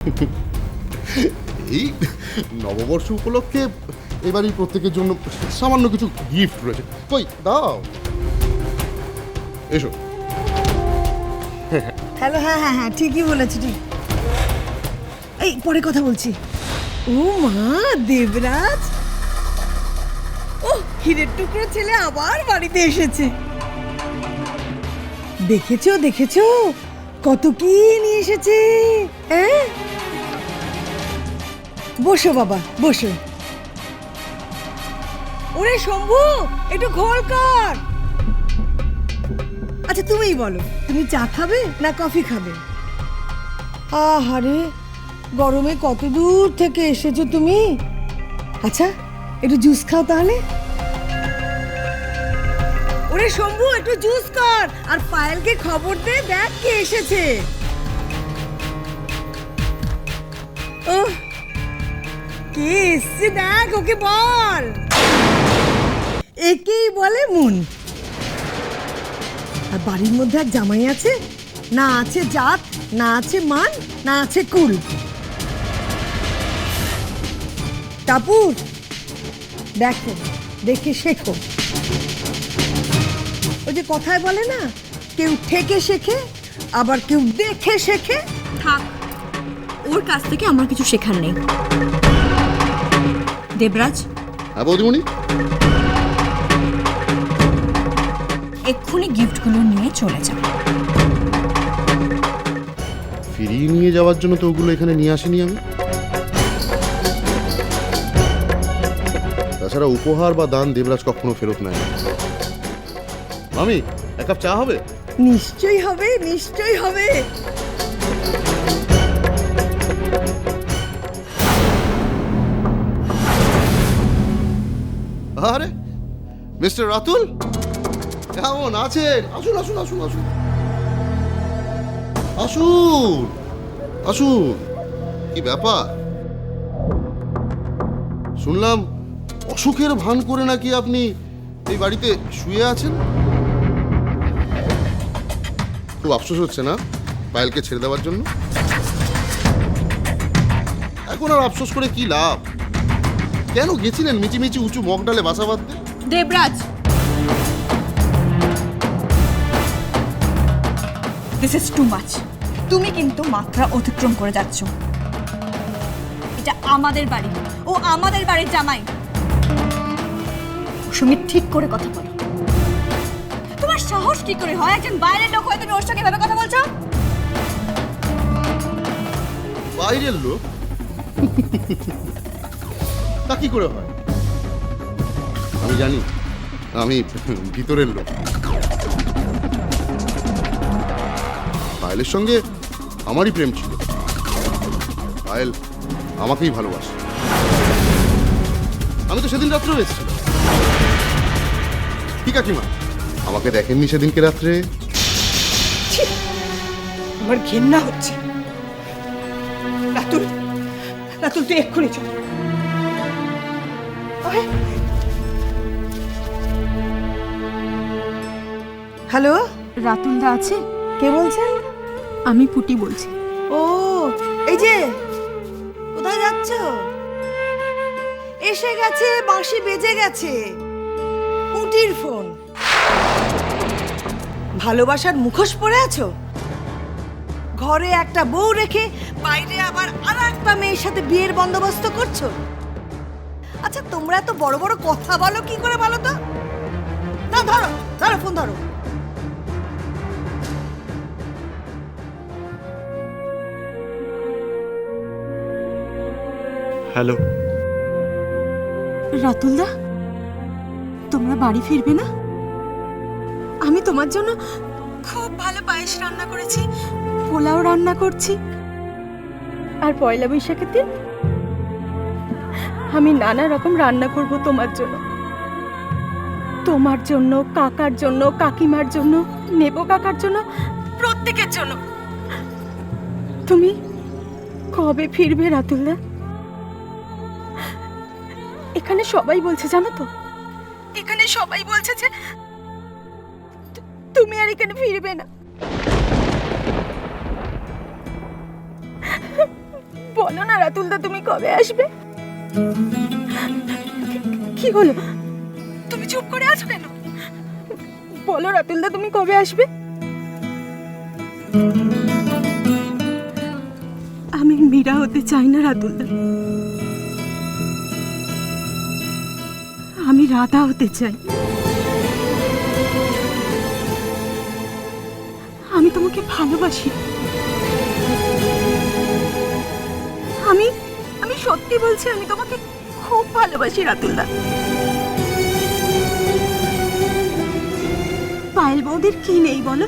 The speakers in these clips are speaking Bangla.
এই নববর্ষ উপলক্ষে এবারই প্রত্যেকের জন্য সামান্য কিছু গিফট রয়েছে। কই দাও, এসো। হ্যালো, হ্যাঁ হ্যাঁ হ্যাঁ, ঠিকই বলেছি, ঠিক। এই পরে কথা বলছি। ও মা, দেবরাজ, ও হিরের টুকরো ছেলে আবার বাড়িতে এসেছে। দেখেছো দেখেছো কত কি নিয়ে এসেছে। হ্যাঁ, বসো বাবা বসো। ওরে শম্ভু, একটু ঘোল কর। আচ্ছা তুমিই বলো, তুমি চা খাবে না কফি খাবে? আহারে, গরমে কত দূর থেকে এসেছো তুমি। আচ্ছা একটু জুস খাও তাহলে। ওরে শম্ভু, একটু জুস কর, আর পায়েলকে খবর দে, দেখ কে এসেছে। ও কে এসছে দেখ, ওকে বল। একেই বলে মন। আর বাড়ির মধ্যে এক জামাই আছে, না আছে জাত, না আছে মান, না আছে কুল। টাপুর, দেখো, দেখে শেখো। ওই যে কথায় বলে না, কেউ থেকে শেখে, আবার কেউ দেখে শেখে। থাক, ওর কাছ থেকে আমার কিছু শেখার নেই। দেবরাজ, হ্যাঁ বৌদিমণি, এক্ষুনি গিফটগুলো নিয়ে চলে যাও। ফিরিয়ে নিয়ে যাওয়ার জন্য তো ওগুলো এখানে নিয়ে আসিনি আমি। তাছাড়া উপহার বা দান দেবরাজ কখনো ফেরত নেয় না। মামি, এক কাপ চা হবে? নিশ্চয়ই হবে, নিশ্চয়ই হবে। আরে মিস্টার রাতুল, কেমন আছেন? আসুন আসুন আসুন আসুন আসুন আসুন। কি ব্যাপার, শুনলাম অসুখের ভান করে নাকি আপনি এই বাড়িতে শুয়ে আছেন? খুব আফসোস হচ্ছে না পায়েলকে ছেড়ে দেওয়ার জন্য? এখন আর আফসোস করে কি লাভ? কেন গেছিলেন মিচিমিচি উঁচু মগ ডালে বাসা বাঁধতে? Debraj, this is too much. তুমি কিন্তু মাত্রা অতিক্রম করে যাচ্ছ। এটা আমাদের বাড়ি, ও আমাদের বাড়ির জামাই। ওর সঙ্গে ঠিক করে কথা বলো। তোমার সাহস কি করে হয় একজন বাইরের লোক হয়ে তুমি ওর সঙ্গে এভাবে কথা বলছো? বাইরের লোক? তা কি করে হয়? আমি জানি, আমি ভিতরের লোক। পায়েলের সঙ্গে আমারই প্রেম ছিল। পায়েল আমাকেই ভালোবাসে। আমি তো সেদিন রাত্রেও এসেছিলাম। কি কাকিমা, আমাকে দেখেননি সেদিনকে রাত্রে? আমার ঘেন্না হচ্ছে। রাতুল, রাতুল তুই এক্ষুনি চল। হ্যালো, রাতুলদা আছে? কে বলছেন? আমি পুটি বলছি। ও, এই যে, কোথায় যাচ্ছ? এসে গেছে, বাঁশি বেজে গেছে। পুটির ফোন। ভালোবাসার মুখোশ পরে আছো? ঘরে একটা বউ রেখে বাইরে আবার আর একটা মেয়ের সাথে বিয়ের বন্দোবস্ত করছো? আচ্ছা তোমরা এত বড় বড় কথা বলো কি করে বলো তো? না, ধরো ধরো ফোন ধরো। হ্যালো, রাতুলদা, তোমরা বাড়ি ফিরবে না? আমি তোমার জন্য খুব ভালো পায়েস রান্না করেছি, পোলাও রান্না করছি। আর পয়লা বৈশাখের দিন আমি নানা রকম রান্না করব তোমার জন্য, তোমার জন্য, কাকার জন্য, কাকিমার জন্য, নেবো কাকার জন্য, প্রত্যেকের জন্য। তুমি কবে ফিরবে রাতুলদা? এখানে সবাই বলছে, জানো তো, এখানে সবাই বলছে যে তুমি আর এখানে ফিরবে না। বলো না রাতুলদা, তুমি কবে আসবে? কি হলো, তুমি চুপ করে আছো কেন? বলো রাতুলদা, তুমি কবে আসবে? আমি মীরা হতে চাই না রাতুলদা, আমি রাধা হতে চাই। আমি তোমাকে ভালোবাসি। আমি সত্যি বলছি, আমি তোমাকে খুব ভালোবাসি রাতুলদা। পায়েল বৌদির কি নেই বলো?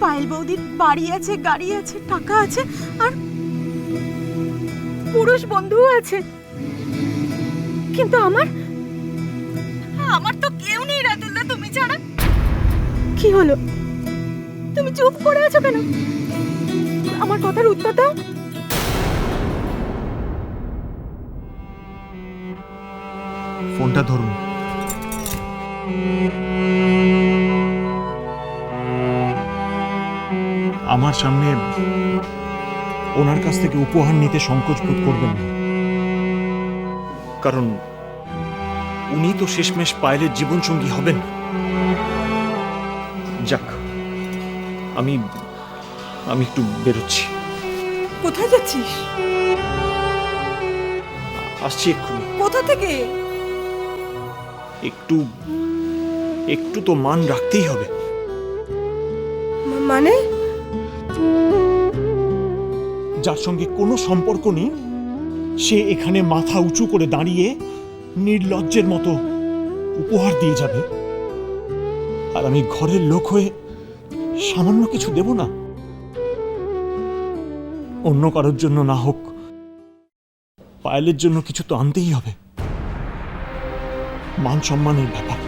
পায়েল বৌদির বাড়ি আছে, গাড়ি আছে, টাকা আছে, আর পুরুষ বন্ধুও আছে, কিন্তু আমার তো কেউ নেই রাতুলদা তুমি ছাড়া। কি হলো, তুমি চুপ করে আছো কেন? আমার কথার উত্তর দাও। ফোনটা ধরুন। আমার সামনে ওনার কাছ থেকে উপহার নিতে সংকোচ বোধ করবেন না, কারণ উনি তো শেষমেশ পায়েলের জীবনসঙ্গী হবেন। যাক, আমি একটু বেরোচ্ছি। কোথায় যাচ্ছিস? আসছি এক্ষুনি। কোথা থেকে? একটু তো মান রাখতেই হবে। মানে? যার সঙ্গে কোনো সম্পর্ক নেই সে এখানে মাথা উঁচু করে দাঁড়িয়ে নির্লজ্জের মতো উপহার দিয়ে যাবে, আর আমি ঘরের লোক হয়ে সামান্য কিছু দেব না? অন্য কারোর জন্য না হোক, পায়েলের জন্য কিছু তো আনতেই হবে। মান সম্মানের ব্যাপার।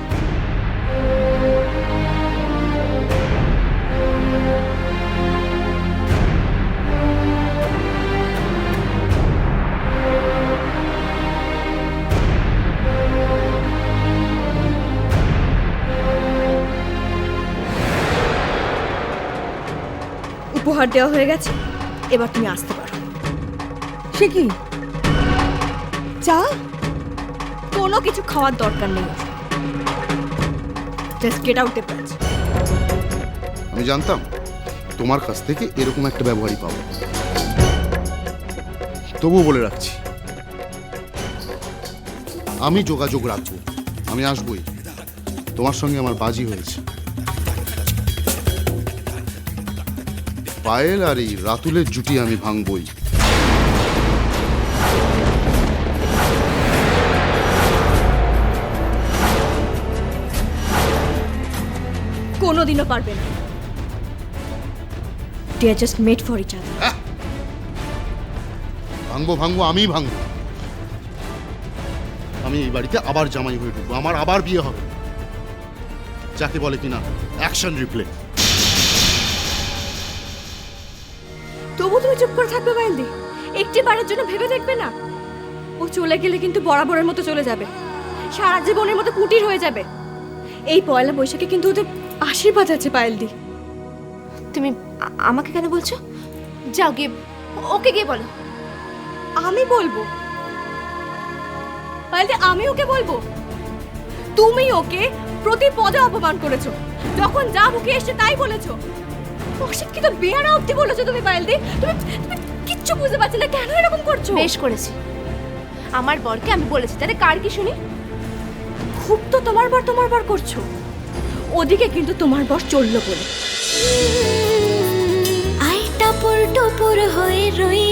উপহার দেওয়া হয়ে গেছে, এবার তুমি আসতে পারো। সে কি চা? কোনো কিছু খাওয়ার দরকার নেই, just get out the place. আমি জানতাম তোমার কাছ থেকে এরকম একটা ব্যবহারই পাবো, তবুও বলে রাখছি আমি যোগাযোগ রাখবো, আমি আসবই। তোমার সঙ্গে আমার বাজি হয়েছে, পায়েল আর এই রাতুলের জুটি আমি ভাঙবই। কোনোদিনও পারবে না। They are just made for each other. ভাঙবো ভাঙবো, আমিই ভাঙবো। আমি এই বাড়িতে আবার জামাই হয়ে ঢুকবো, আমার আবার বিয়ে হবে, যাকে বলে কিনা অ্যাকশন রিপ্লে। তবু তুমি চুপ করে থাকবে পায়েলদি? একটি বারের জন্য ভেবে দেখবে না? ও চলে গেলে কিন্তু বরাবরের মতো চলে যাবে, সারা জীবনের মতো কুটির হয়ে যাবে। এই পয়লা বৈশাখে কিন্তু ওদের আশীর্বাদ আছে পায়েলদি। তুমি আমাকে কেন বলছো? যাও গিয়ে ওকে গিয়ে বলো। আমি বলবো পায়েলদি, আমি ওকে বলবো? তুমি ওকে প্রতি পদে অপমান করেছো, যখন যা মুখে এসে তাই বলেছো। অশিক্ষিত বেয়ারা অব্দি বলেছো তুমি পায়েলদি। তুমি কিচ্ছু বুঝতে পারছি না কেন এরকম করছো। বেশ করেছি, আমার বরকে আমি বলেছি, তাহলে কার কি শুনি? খুব তো তোমার বর করছো, ওদিকে কিন্তু তোমার বর চললো বলে। আই টাপুর টুপুর হয়ে রই